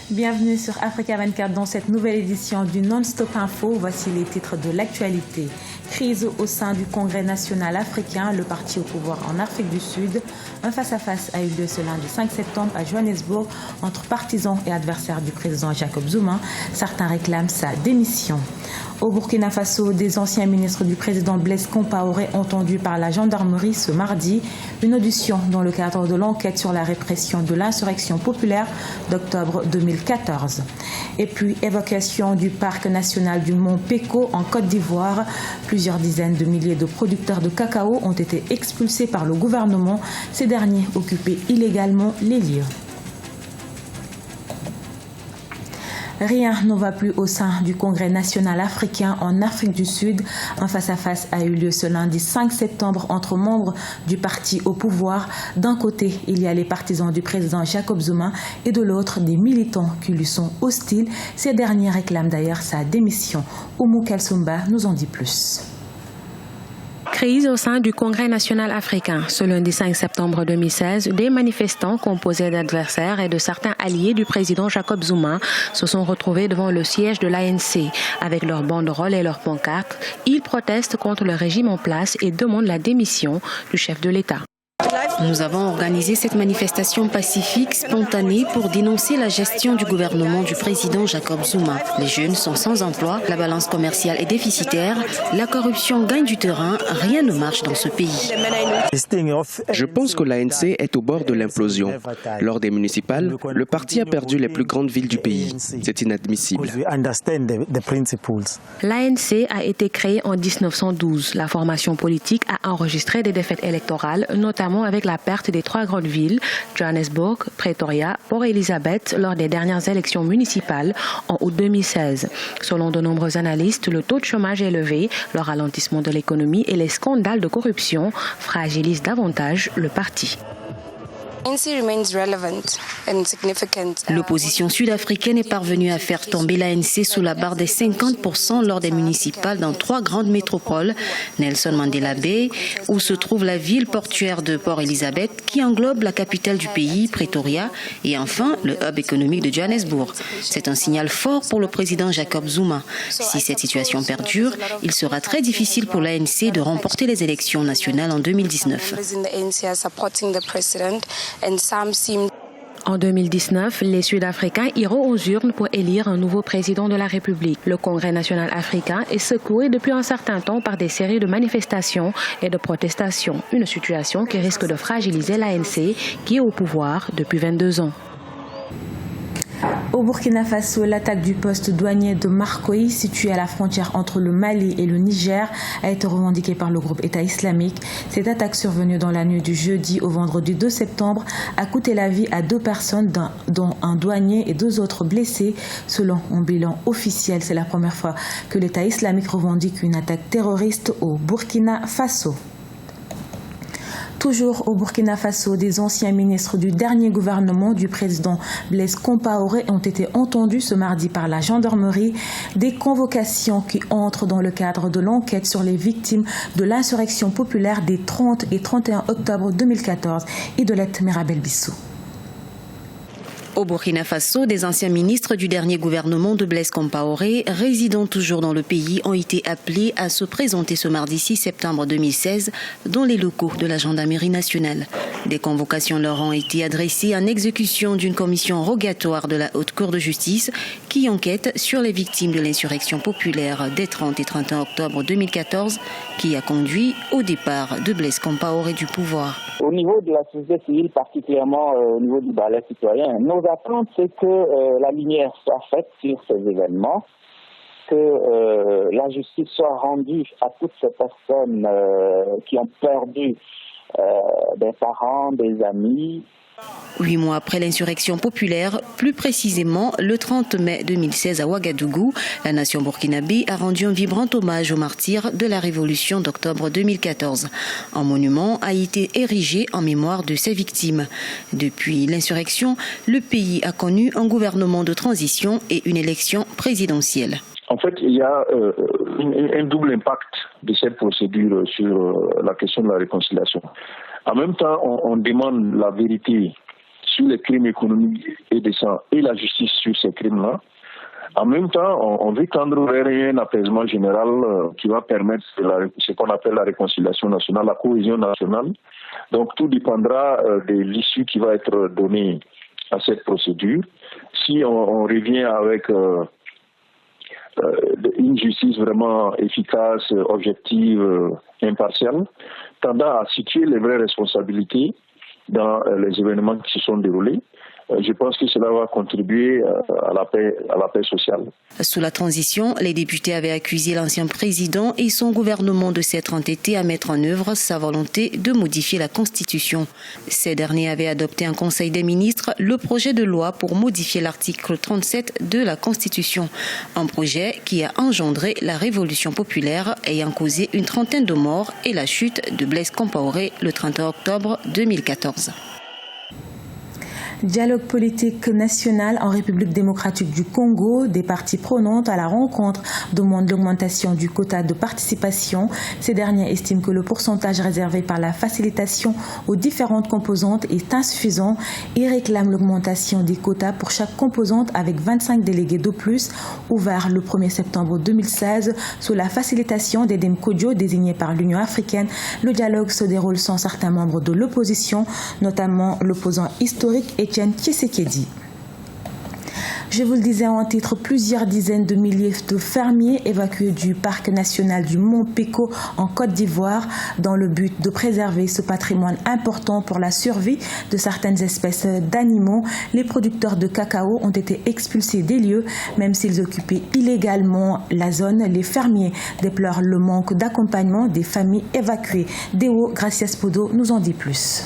Bienvenue sur Africa 24 dans cette nouvelle édition du Non-Stop Info. Voici les titres de l'actualité. Crise au sein du Congrès national africain, le parti au pouvoir en Afrique du Sud. Un face-à-face a eu lieu ce lundi 5 septembre à Johannesburg entre partisans et adversaires du président Jacob Zuma. Certains réclament sa démission. Au Burkina Faso, des anciens ministres du président Blaise Compaoré entendus par la gendarmerie ce mardi. Une audition dans le cadre de l'enquête sur la répression de l'insurrection populaire d'octobre 2014. Et puis, évacuation du parc national du Mont Péco en Côte d'Ivoire. Plusieurs dizaines de milliers de producteurs de cacao ont été expulsés par le gouvernement. Ces derniers occupaient illégalement les lieux. Rien ne va plus au sein du Congrès national africain en Afrique du Sud. Un face-à-face a eu lieu ce lundi 5 septembre entre membres du parti au pouvoir. D'un côté, il y a les partisans du président Jacob Zuma et de l'autre, des militants qui lui sont hostiles. Ces derniers réclament d'ailleurs sa démission. Oumou Kalsoumba nous en dit plus. Crise au sein du Congrès national africain. Ce lundi 5 septembre 2016, des manifestants composés d'adversaires et de certains alliés du président Jacob Zuma se sont retrouvés devant le siège de l'ANC. Avec leurs banderoles et leurs pancartes, ils protestent contre le régime en place et demandent la démission du chef de l'État. Nous avons organisé cette manifestation pacifique, spontanée, pour dénoncer la gestion du gouvernement du président Jacob Zuma. Les jeunes sont sans emploi, la balance commerciale est déficitaire, la corruption gagne du terrain, rien ne marche dans ce pays. Je pense que l'ANC est au bord de l'implosion. Lors des municipales, le parti a perdu les plus grandes villes du pays. C'est inadmissible. L'ANC a été créée en 1912. La formation politique a enregistré des défaites électorales, notamment avec la perte des 3 grandes villes, Johannesburg, Pretoria, Port Elizabeth, lors des dernières élections municipales en août 2016. Selon de nombreux analystes, le taux de chômage élevé, le ralentissement de l'économie et les scandales de corruption fragilisent davantage le parti. L'opposition sud-africaine est parvenue à faire tomber l'ANC sous la barre des 50% lors des municipales dans 3 grandes métropoles, Nelson Mandela Bay, où se trouve la ville portuaire de Port Elizabeth, qui englobe la capitale du pays, Pretoria, et enfin le hub économique de Johannesburg. C'est un signal fort pour le président Jacob Zuma. Si cette situation perdure, il sera très difficile pour l'ANC de remporter les élections nationales en 2019. En 2019, les Sud-Africains iront aux urnes pour élire un nouveau président de la République. Le Congrès national africain est secoué depuis un certain temps par des séries de manifestations et de protestations. Une situation qui risque de fragiliser l'ANC qui est au pouvoir depuis 22 ans. Au Burkina Faso, l'attaque du poste douanier de Marcoy, situé à la frontière entre le Mali et le Niger, a été revendiquée par le groupe État islamique. Cette attaque survenue dans la nuit du jeudi au vendredi 2 septembre a coûté la vie à 2 personnes, dont un douanier et 2 autres blessés. Selon un bilan officiel, c'est la première fois que l'État islamique revendique une attaque terroriste au Burkina Faso. Toujours au Burkina Faso, des anciens ministres du dernier gouvernement du président Blaise Compaoré ont été entendus ce mardi par la gendarmerie. Des convocations qui entrent dans le cadre de l'enquête sur les victimes de l'insurrection populaire des 30 et 31 octobre 2014. Idolette Mirabel-Bissou. Au Burkina Faso, des anciens ministres du dernier gouvernement de Blaise Compaoré, résidant toujours dans le pays, ont été appelés à se présenter ce mardi 6 septembre 2016 dans les locaux de la gendarmerie nationale. Des convocations leur ont été adressées en exécution d'une commission rogatoire de la Haute Cour de justice qui enquête sur les victimes de l'insurrection populaire des 30 et 31 octobre 2014 qui a conduit au départ de Blaise Compaoré du pouvoir. Au niveau de la société civile, particulièrement au niveau du balai citoyen, nos attentes, c'est que la lumière soit faite sur ces événements, que la justice soit rendue à toutes ces personnes qui ont perdu des parents, des amis. 8 mois après l'insurrection populaire, plus précisément le 30 mai 2016 à Ouagadougou, la nation burkinabé a rendu un vibrant hommage aux martyrs de la révolution d'octobre 2014. Un monument a été érigé en mémoire de ces victimes. Depuis l'insurrection, le pays a connu un gouvernement de transition et une élection présidentielle. En fait, il y a un double impact de cette procédure sur la question de la réconciliation. En même temps, on demande la vérité sur les crimes économiques et des sangs et la justice sur ces crimes-là. En même temps, on veut tendre vers un apaisement général qui va permettre ce qu'on appelle la réconciliation nationale, la cohésion nationale. Donc tout dépendra de l'issue qui va être donnée à cette procédure. Si on revient avec une justice vraiment efficace, objective, impartiale, tendant à situer les vraies responsabilités dans les événements qui se sont déroulés, je pense que cela va contribuer à la paix sociale. Sous la transition, les députés avaient accusé l'ancien président et son gouvernement de s'être entêtés à mettre en œuvre sa volonté de modifier la Constitution. Ces derniers avaient adopté en Conseil des ministres le projet de loi pour modifier l'article 37 de la Constitution. Un projet qui a engendré la révolution populaire ayant causé une trentaine de morts et la chute de Blaise Compaoré le 31 octobre 2014. Dialogue politique national en République démocratique du Congo, des parties prenantes à la rencontre demandent l'augmentation du quota de participation. Ces derniers estiment que le pourcentage réservé par la facilitation aux différentes composantes est insuffisant et réclament l'augmentation des quotas pour chaque composante avec 25 délégués de plus, ouvert le 1er septembre 2016 sous la facilitation d'Edem Kodjo désigné par l'Union africaine. Le dialogue se déroule sans certains membres de l'opposition, notamment l'opposant historique Etienne Tshisekedi. Je vous le disais en titre, plusieurs dizaines de milliers de fermiers évacués du parc national du Mont Péko en Côte d'Ivoire dans le but de préserver ce patrimoine important pour la survie de certaines espèces d'animaux. Les producteurs de cacao ont été expulsés des lieux, même s'ils occupaient illégalement la zone. Les fermiers déplorent le manque d'accompagnement des familles évacuées. Deo Gracias Podo nous en dit plus.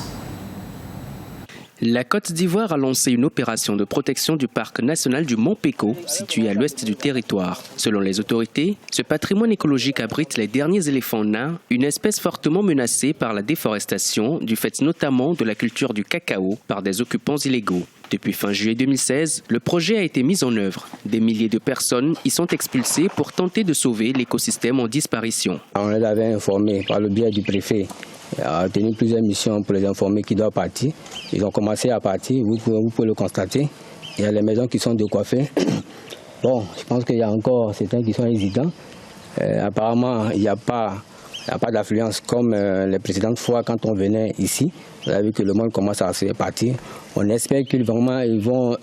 La Côte d'Ivoire a lancé une opération de protection du parc national du Mont Péko, situé à l'ouest du territoire. Selon les autorités, ce patrimoine écologique abrite les derniers éléphants nains, une espèce fortement menacée par la déforestation, du fait notamment de la culture du cacao par des occupants illégaux. Depuis fin juillet 2016, le projet a été mis en œuvre. Des milliers de personnes y sont expulsées pour tenter de sauver l'écosystème en disparition. On les avait informés par le biais du préfet. Il a tenu plusieurs missions pour les informer qu'ils doivent partir. Ils ont commencé à partir, vous pouvez le constater. Il y a les maisons qui sont décoiffées. Bon, je pense qu'il y a encore certains qui sont hésitants. Apparemment, il n'y a pas d'affluence comme les précédentes fois quand on venait ici. Vous avez vu que le monde commence à se partir. On espère qu'ils vont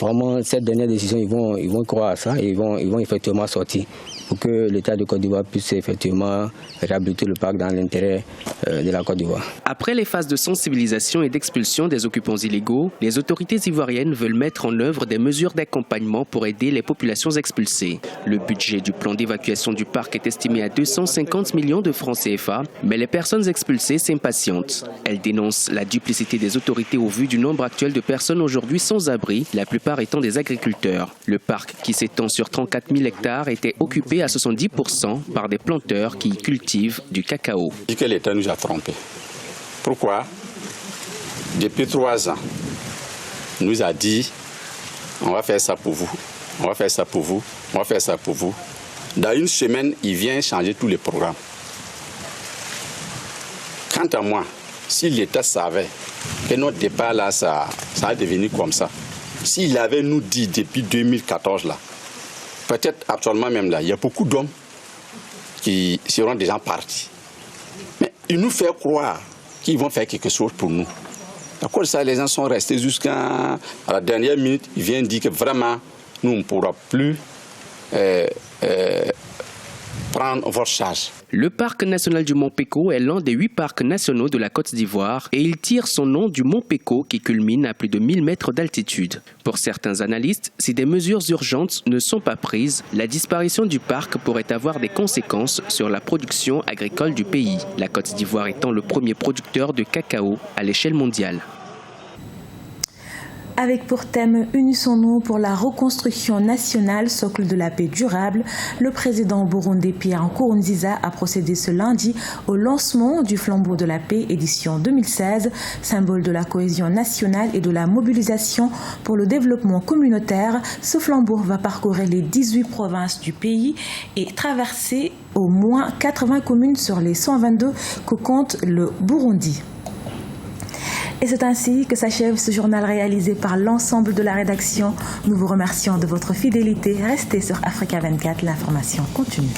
vraiment cette dernière décision, ils vont croire à ça et ils vont effectivement sortir pour que l'État de Côte d'Ivoire puisse effectivement réhabiliter le parc dans l'intérêt de la Côte d'Ivoire. Après les phases de sensibilisation et d'expulsion des occupants illégaux, les autorités ivoiriennes veulent mettre en œuvre des mesures d'accompagnement pour aider les populations expulsées. Le budget du plan d'évacuation du parc est estimé à 250 millions de francs CFA, mais les personnes expulsées s'impatientent. Elles dénoncent la duplicité des autorités au vu du nombre actuel de personnes aujourd'hui sans abri, la plupart étant des agriculteurs. Le parc, qui s'étend sur 34 000 hectares, était occupé à 70% par des planteurs qui y cultivent du cacao. Que l'État nous a trompés. Pourquoi? Depuis 3 ans, il nous a dit on va faire ça pour vous, on va faire ça pour vous, on va faire ça pour vous. Dans une semaine, il vient changer tous les programmes. Quant à moi, si l'État savait que notre départ là, ça va devenir comme ça, s'il avait nous dit depuis 2014 là, peut-être actuellement même là, il y a beaucoup d'hommes qui seront déjà partis. Mais il nous fait croire qu'ils vont faire quelque chose pour nous. À cause de ça, les gens sont restés jusqu'à la dernière minute. Ils viennent dire que vraiment, nous, on ne pourra plus prendre votre charge. Le parc national du Mont Péko est l'un des 8 parcs nationaux de la Côte d'Ivoire et il tire son nom du Mont Péko qui culmine à plus de 1000 mètres d'altitude. Pour certains analystes, si des mesures urgentes ne sont pas prises, la disparition du parc pourrait avoir des conséquences sur la production agricole du pays, la Côte d'Ivoire étant le premier producteur de cacao à l'échelle mondiale. Avec pour thème Unissons-nous pour la reconstruction nationale, socle de la paix durable, le président burundais Pierre Nkurunziza a procédé ce lundi au lancement du flambeau de la paix édition 2016, symbole de la cohésion nationale et de la mobilisation pour le développement communautaire. Ce flambeau va parcourir les 18 provinces du pays et traverser au moins 80 communes sur les 122 que compte le Burundi. Et c'est ainsi que s'achève ce journal réalisé par l'ensemble de la rédaction. Nous vous remercions de votre fidélité. Restez sur Africa 24, l'information continue.